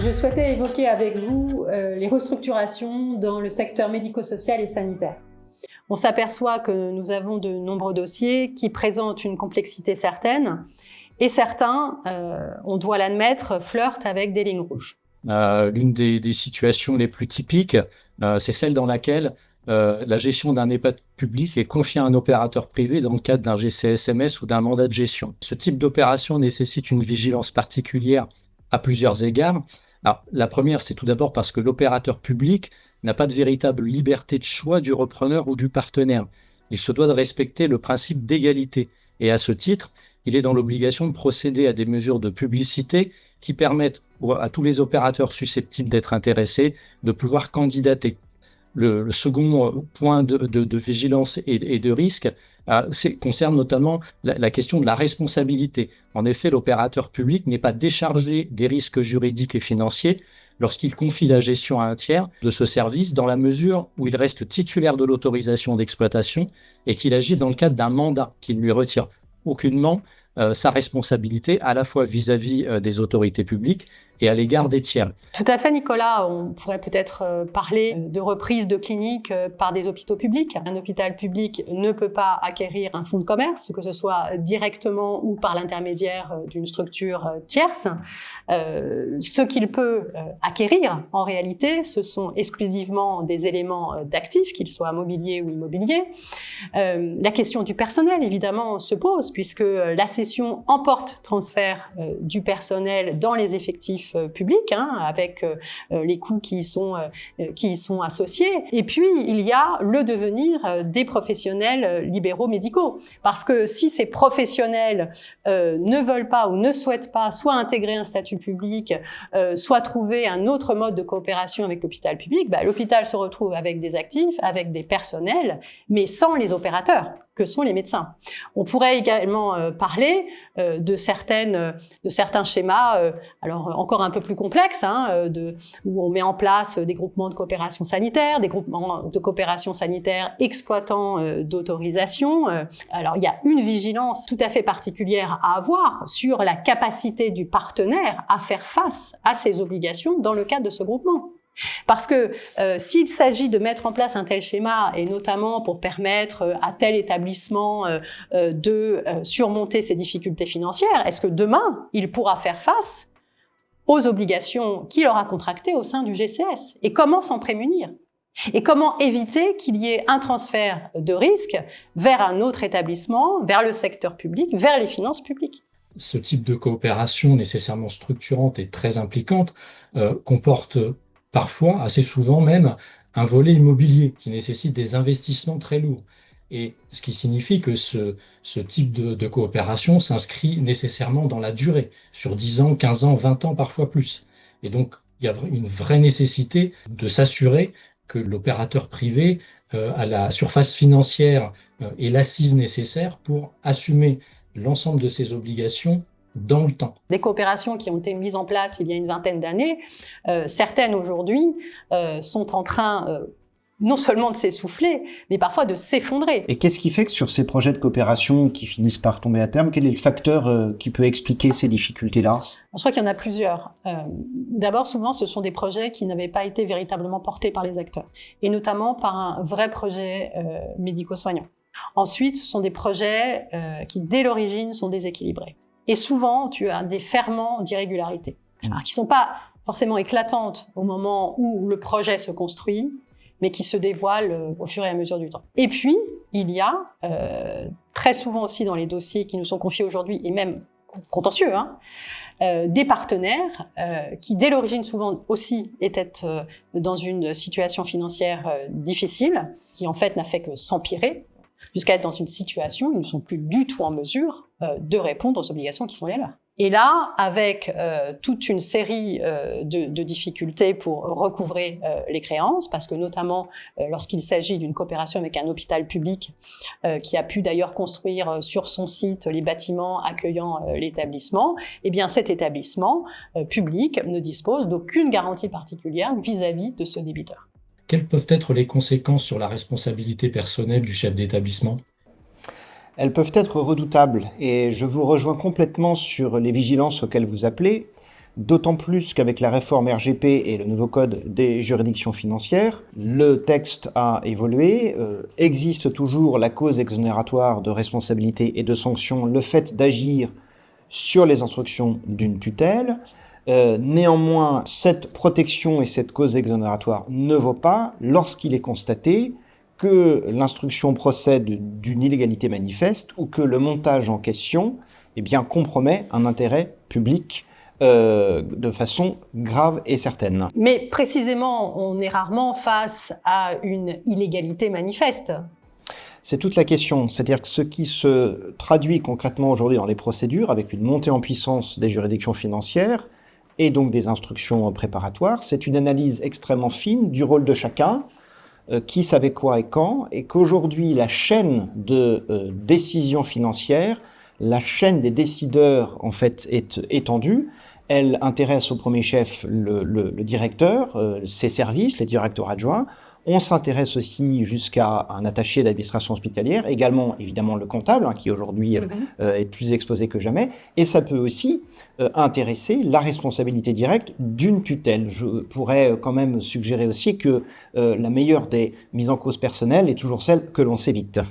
Je souhaitais évoquer avec vous les restructurations dans le secteur médico-social et sanitaire. On s'aperçoit que nous avons de nombreux dossiers qui présentent une complexité certaine et certains, on doit l'admettre, flirtent avec des lignes rouges. L'une des situations les plus typiques, c'est celle dans laquelle la gestion d'un EHPAD public est confiée à un opérateur privé dans le cadre d'un GCSMS ou d'un mandat de gestion. Ce type d'opération nécessite une vigilance particulière à plusieurs égards. Alors, la première, c'est tout d'abord parce que l'opérateur public n'a pas de véritable liberté de choix du repreneur ou du partenaire. Il se doit de respecter le principe d'égalité. Et à ce titre, il est dans l'obligation de procéder à des mesures de publicité qui permettent à tous les opérateurs susceptibles d'être intéressés de pouvoir candidater. Le second point de vigilance et de risque concerne notamment la question de la responsabilité. En effet, l'opérateur public n'est pas déchargé des risques juridiques et financiers lorsqu'il confie la gestion à un tiers de ce service dans la mesure où il reste titulaire de l'autorisation d'exploitation et qu'il agit dans le cadre d'un mandat qui ne lui retire aucunement sa responsabilité à la fois vis-à-vis des autorités publiques et à l'égard des tiers. Tout à fait, Nicolas. On pourrait peut-être parler de reprise de cliniques par des hôpitaux publics. Un hôpital public ne peut pas acquérir un fonds de commerce, que ce soit directement ou par l'intermédiaire d'une structure tierce. Ce qu'il peut acquérir, en réalité, ce sont exclusivement des éléments d'actifs, qu'ils soient mobiliers ou immobiliers. La question du personnel, évidemment, se pose, puisque la cession emporte transfert du personnel dans les effectifs publics, avec les coûts qui y sont associés. Et puis, il y a le devenir des professionnels libéraux médicaux. Parce que si ces professionnels ne veulent pas ou ne souhaitent pas soit intégrer un statut public, soit trouver un autre mode de coopération avec l'hôpital public, l'hôpital se retrouve avec des actifs, avec des personnels, mais sans les opérateurs, que sont les médecins. On pourrait également parler de certains schémas, alors encore un peu plus complexes, où on met en place des groupements de coopération sanitaire, des groupements de coopération sanitaire exploitant d'autorisation. Alors il y a une vigilance tout à fait particulière à avoir sur la capacité du partenaire à faire face à ses obligations dans le cadre de ce groupement. Parce que s'il s'agit de mettre en place un tel schéma, et notamment pour permettre à tel établissement de surmonter ses difficultés financières, est-ce que demain, il pourra faire face aux obligations qu'il aura contractées au sein du GCS? Et comment s'en prémunir? Et comment éviter qu'il y ait un transfert de risque vers un autre établissement, vers le secteur public, vers les finances publiques? Ce type de coopération nécessairement structurante et très impliquante comporte parfois, assez souvent même, un volet immobilier qui nécessite des investissements très lourds. Et ce qui signifie que ce type de coopération s'inscrit nécessairement dans la durée, sur 10 ans, 15 ans, 20 ans, parfois plus. Et donc, il y a une vraie nécessité de s'assurer que l'opérateur privé a la surface financière et l'assise nécessaire pour assumer l'ensemble de ses obligations dans le temps. Des coopérations qui ont été mises en place il y a une vingtaine d'années, certaines aujourd'hui sont en train non seulement de s'essouffler, mais parfois de s'effondrer. Et qu'est-ce qui fait que sur ces projets de coopération qui finissent par tomber à terme, quel est le facteur qui peut expliquer ces difficultés-là? Je crois qu'il y en a plusieurs. D'abord, souvent, ce sont des projets qui n'avaient pas été véritablement portés par les acteurs, et notamment par un vrai projet médico-soignant. Ensuite, ce sont des projets qui, dès l'origine, sont déséquilibrés. Et souvent, tu as des ferments d'irrégularité, alors qui ne sont pas forcément éclatantes au moment où le projet se construit, mais qui se dévoilent au fur et à mesure du temps. Et puis, il y a très souvent aussi dans les dossiers qui nous sont confiés aujourd'hui, et même contentieux, des partenaires qui, dès l'origine, souvent aussi étaient dans une situation financière difficile, qui en fait n'a fait que s'empirer, jusqu'à être dans une situation où ils ne sont plus du tout en mesure de répondre aux obligations qui sont les leurs. Et là, avec toute une série de difficultés pour recouvrer les créances, parce que notamment lorsqu'il s'agit d'une coopération avec un hôpital public qui a pu d'ailleurs construire sur son site les bâtiments accueillant l'établissement, eh bien cet établissement public ne dispose d'aucune garantie particulière vis-à-vis de ce débiteur. Quelles peuvent être les conséquences sur la responsabilité personnelle du chef d'établissement ? Elles peuvent être redoutables et je vous rejoins complètement sur les vigilances auxquelles vous appelez. d'autant plus qu'avec la réforme RGP et le nouveau code des juridictions financières, le texte a évolué, existe toujours la cause exonératoire de responsabilité et de sanction, le fait d'agir sur les instructions d'une tutelle. Néanmoins, cette protection et cette cause exonératoire ne vaut pas lorsqu'il est constaté que l'instruction procède d'une illégalité manifeste ou que le montage en question compromet un intérêt public de façon grave et certaine. Mais précisément, on est rarement face à une illégalité manifeste. C'est toute la question. C'est-à-dire que ce qui se traduit concrètement aujourd'hui dans les procédures, avec une montée en puissance des juridictions financières et donc des instructions préparatoires, c'est une analyse extrêmement fine du rôle de chacun, qui savait quoi et quand, et qu'aujourd'hui la chaîne de décision financière, la chaîne des décideurs en fait est étendue. Elle intéresse au premier chef le directeur, ses services, les directeurs adjoints. On s'intéresse aussi jusqu'à un attaché d'administration hospitalière, également évidemment le comptable, qui aujourd'hui est plus exposé que jamais, et ça peut aussi intéresser la responsabilité directe d'une tutelle. Je pourrais quand même suggérer aussi que la meilleure des mises en cause personnelles est toujours celle que l'on s'évite.